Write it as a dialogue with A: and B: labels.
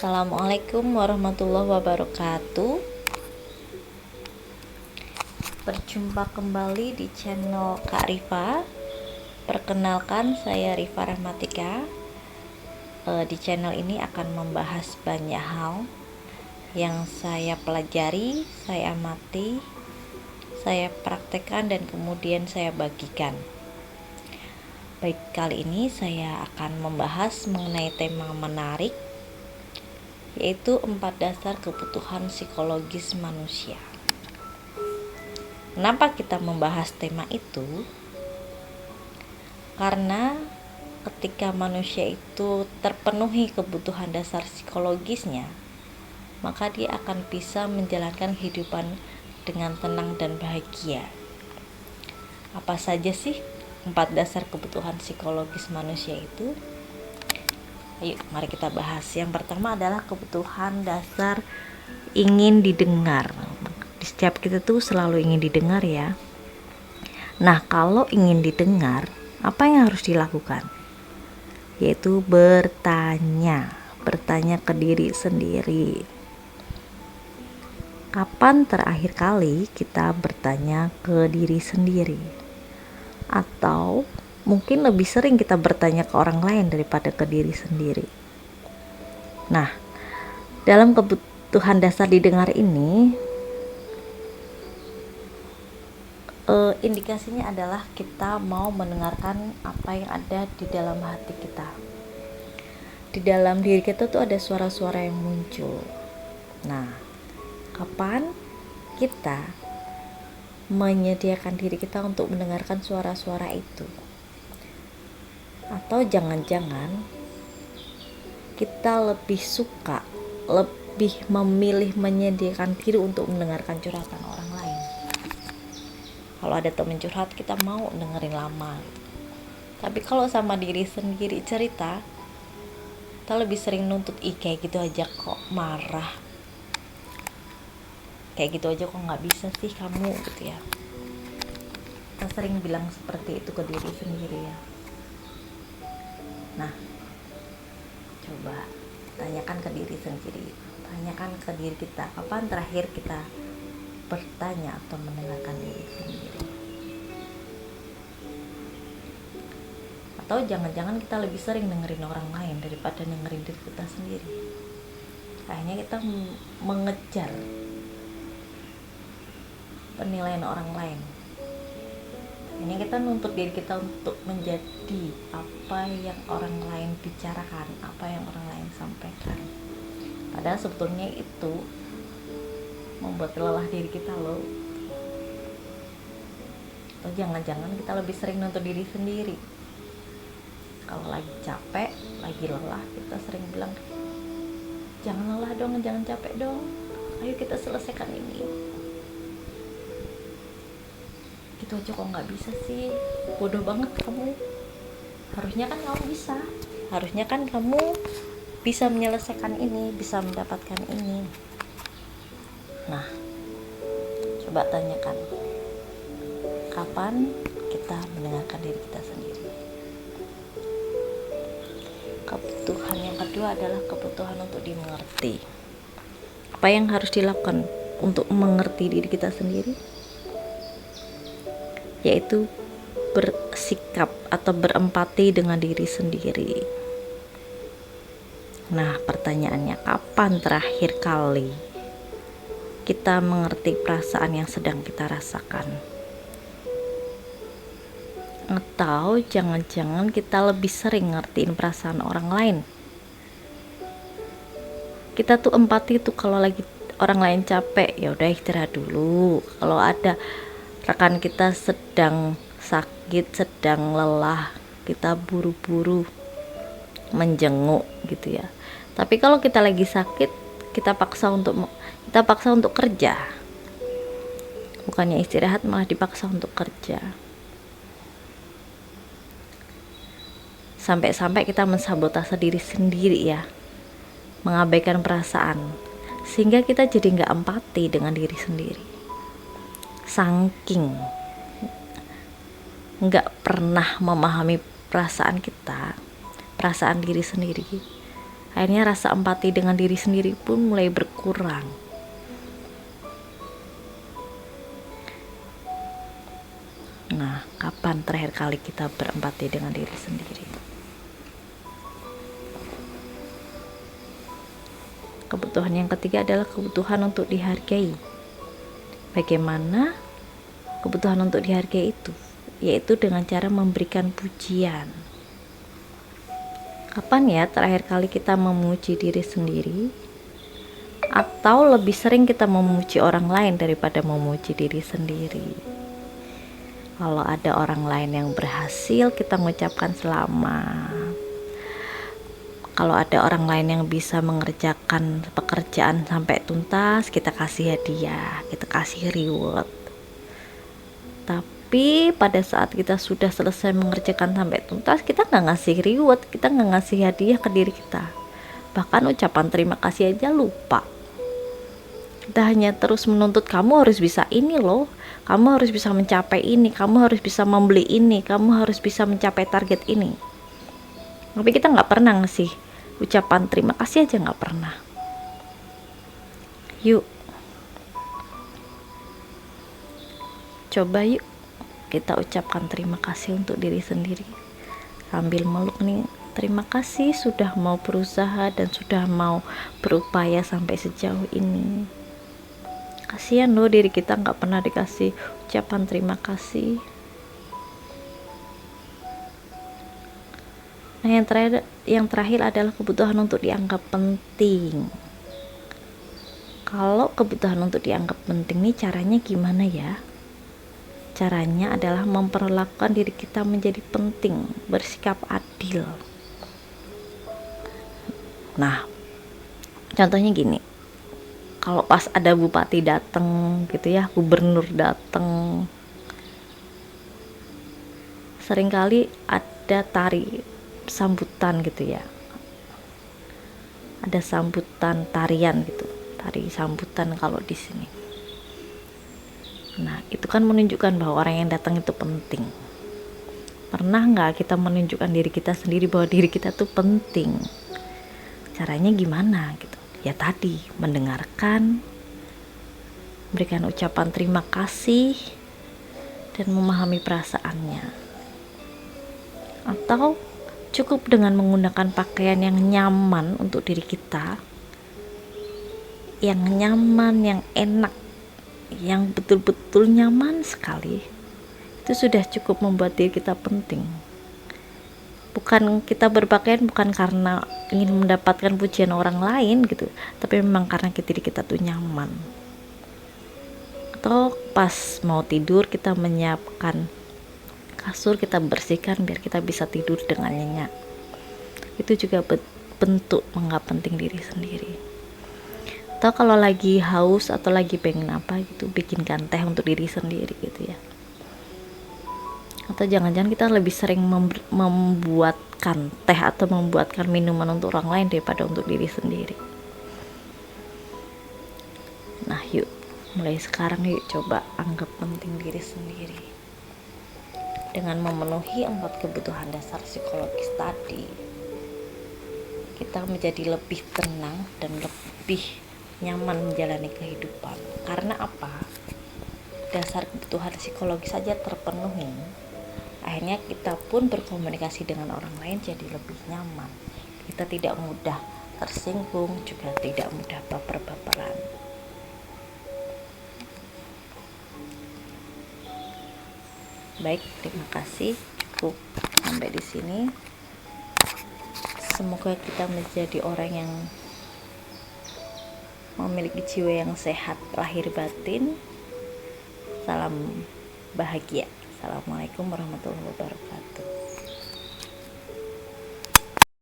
A: Assalamualaikum warahmatullahi wabarakatuh. Berjumpa kembali di channel Kak Rifa. Perkenalkan, saya Rifa Rahmatika. Di channel ini akan membahas banyak hal yang saya pelajari, saya amati, saya praktekkan, dan kemudian saya bagikan. Baik, kali ini saya akan membahas mengenai tema menarik, yaitu 4 dasar kebutuhan psikologis manusia. Kenapa kita membahas tema itu? Karena ketika manusia itu terpenuhi kebutuhan dasar psikologisnya, maka dia akan bisa menjalankan kehidupan dengan tenang dan bahagia. Apa saja sih 4 dasar kebutuhan psikologis manusia itu? Ayo, mari kita bahas. Yang pertama adalah kebutuhan dasar ingin didengar. Di setiap kita tuh selalu ingin didengar ya. Nah, kalau ingin didengar, apa yang harus dilakukan? Yaitu bertanya ke diri sendiri. Kapan terakhir kali kita bertanya ke diri sendiri? Atau mungkin lebih sering kita bertanya ke orang lain daripada ke diri sendiri. Nah, dalam kebutuhan dasar didengar ini, indikasinya adalah kita mau mendengarkan apa yang ada di dalam hati kita. Di dalam diri kita tuh ada suara-suara yang muncul. Nah, kapan kita menyediakan diri kita untuk mendengarkan suara-suara itu? Atau jangan-jangan kita lebih suka, lebih memilih menyediakan diri untuk mendengarkan curhatan orang lain. Kalau ada temen curhat, kita mau dengerin lama. Tapi kalau sama diri sendiri cerita, kita lebih sering nuntut, kayak gitu aja kok marah, kayak gitu aja kok nggak bisa sih kamu, gitu ya. Kita sering bilang seperti itu ke diri sendiri ya. Nah, coba tanyakan ke diri sendiri, tanyakan ke diri kita, kapan terakhir kita bertanya atau mendengarkan diri sendiri? Atau jangan-jangan kita lebih sering dengerin orang lain daripada dengerin diri kita sendiri? Akhirnya kita mengejar penilaian orang lain. Ini kita nuntut diri kita untuk menjadi apa yang orang lain bicarakan, apa yang orang lain sampaikan. Padahal sebetulnya itu membuat lelah diri kita loh. Atau jangan-jangan kita lebih sering nuntut diri sendiri. Kalau lagi capek, lagi lelah, kita sering bilang, jangan lelah dong, jangan capek dong, ayo kita selesaikan ini. Gitu aja kok nggak bisa sih, bodoh banget kamu. Harusnya kan kamu bisa, harusnya kan kamu bisa menyelesaikan ini, bisa mendapatkan ini. Nah, coba tanyakan, kapan kita mendengarkan diri kita sendiri? Kebutuhan yang kedua adalah kebutuhan untuk dimengerti. Apa yang harus dilakukan untuk mengerti diri kita sendiri? Yaitu bersikap atau berempati dengan diri sendiri. Nah, pertanyaannya, kapan terakhir kali kita mengerti perasaan yang sedang kita rasakan? Atau jangan-jangan kita lebih sering ngertiin perasaan orang lain? Kita tuh empati tuh kalau lagi orang lain capek, ya udah istirahat dulu. Kalau ada rekan kita sedang sakit, sedang lelah, kita buru-buru menjenguk gitu ya. Tapi kalau kita lagi sakit, kita paksa untuk kerja. Bukannya istirahat, malah dipaksa untuk kerja. Sampai-sampai kita mensabotase diri sendiri ya, mengabaikan perasaan, sehingga kita jadi nggak empati dengan diri sendiri. Saking nggak pernah memahami perasaan kita, perasaan diri sendiri, Akhirnya rasa empati dengan diri sendiri pun mulai berkurang. Nah, kapan terakhir kali kita berempati dengan diri sendiri? Kebutuhan yang ketiga adalah kebutuhan untuk dihargai. Bagaimana kebutuhan untuk dihargai itu? Yaitu dengan cara memberikan pujian. Kapan ya terakhir kali kita memuji diri sendiri? Atau lebih sering kita memuji orang lain daripada memuji diri sendiri? Kalau ada orang lain yang berhasil, kita mengucapkan selamat. Kalau ada orang lain yang bisa mengerjakan pekerjaan sampai tuntas, kita kasih hadiah, kita kasih reward. Tapi pada saat kita sudah selesai mengerjakan sampai tuntas, kita nggak ngasih reward, kita nggak ngasih hadiah ke diri kita. Bahkan ucapan terima kasih aja lupa. Kita hanya terus menuntut, kamu harus bisa ini loh, kamu harus bisa mencapai ini, kamu harus bisa membeli ini, kamu harus bisa mencapai target ini. Tapi kita nggak pernah ngasih ucapan terima kasih aja, nggak pernah. Yuk, coba yuk kita ucapkan terima kasih untuk diri sendiri sambil meluk nih. Terima kasih sudah mau berusaha dan sudah mau berupaya sampai sejauh ini. Kasihan loh diri kita nggak pernah dikasih ucapan terima kasih. Nah, yang terakhir adalah kebutuhan untuk dianggap penting. Kalau kebutuhan untuk dianggap penting nih, caranya gimana ya? Caranya adalah memperlakukan diri kita menjadi penting, bersikap adil. Nah, contohnya gini, kalau pas ada bupati datang gitu ya, gubernur datang, seringkali ada tari sambutan gitu ya, ada sambutan tarian gitu, tari sambutan kalau di sini. Nah, itu kan menunjukkan bahwa orang yang datang itu penting. Pernah nggak kita menunjukkan diri kita sendiri bahwa diri kita tuh penting? Caranya gimana gitu? Ya tadi, mendengarkan, berikan ucapan terima kasih, dan memahami perasaannya. Atau cukup dengan menggunakan pakaian yang nyaman untuk diri kita, yang nyaman, yang enak, yang betul-betul nyaman sekali, itu sudah cukup membuat diri kita penting. Bukan kita berpakaian bukan karena ingin mendapatkan pujian orang lain gitu, tapi memang karena diri kita tuh nyaman. Atau pas mau tidur kita menyiapkan kasur, kita bersihkan biar kita bisa tidur dengan nyenyak. Itu juga bentuk menganggap penting diri sendiri. Atau kalau lagi haus atau lagi pengen apa gitu, bikinkan teh untuk diri sendiri gitu ya. Atau jangan-jangan kita lebih sering membuatkan teh atau membuatkan minuman untuk orang lain daripada untuk diri sendiri. Nah, yuk mulai sekarang yuk coba anggap penting diri sendiri. Dengan memenuhi 4 kebutuhan dasar psikologis tadi, kita menjadi lebih tenang dan lebih nyaman menjalani kehidupan. Karena apa? Dasar kebutuhan psikologis saja terpenuhi, akhirnya kita pun berkomunikasi dengan orang lain jadi lebih nyaman. Kita tidak mudah tersinggung, juga tidak mudah baper-baperan. Baik, terima kasih. Cukup sampai di sini. Semoga kita menjadi orang yang memiliki jiwa yang sehat lahir batin. Salam bahagia. Assalamualaikum warahmatullahi wabarakatuh.